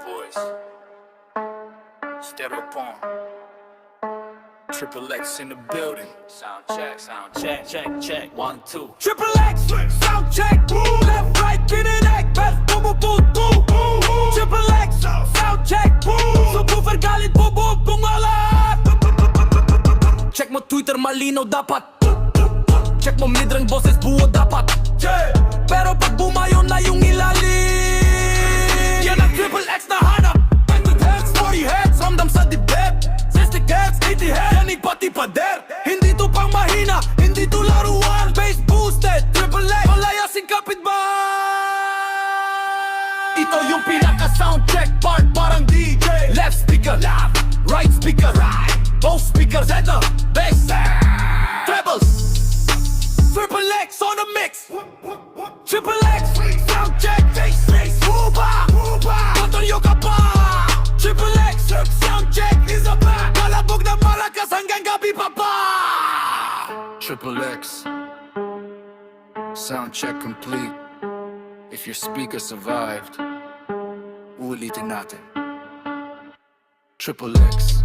voice. Stereo-pon. Triple X in the building. Sound check, check. 1, 2. Triple X, sound check. Left, right, kininig, best bumubuto. Triple X, sound check. Subwoofer galit, bubog, bungalat. Check mo Twitter, malinaw dapat. Check mo midrang boses, buo dapat. Pero pag bumayo na yung ilalim, yan ang Triple X na hanap. 20 heads, 40 heads, ramdam sa dibdib. 60 heads, 80 heads, yan pati pader. Hindi to pang mahina, hindi to laruan. Bass boosted, Triple X, malayasing kapitbahay. Ito yung pinaka-sound check part, parang DJ. Left speaker, left, right speaker, right. Both speakers and the bass. Trebles, Triple X on the mix. Triple X, sound check, bass, Uba, Button yoga pa. Triple X, sound check is a back. Kalabog na malakas hanggang gabi pa pa. Triple X. Sound check complete. If your speaker survived, uulitin natin. Triple X.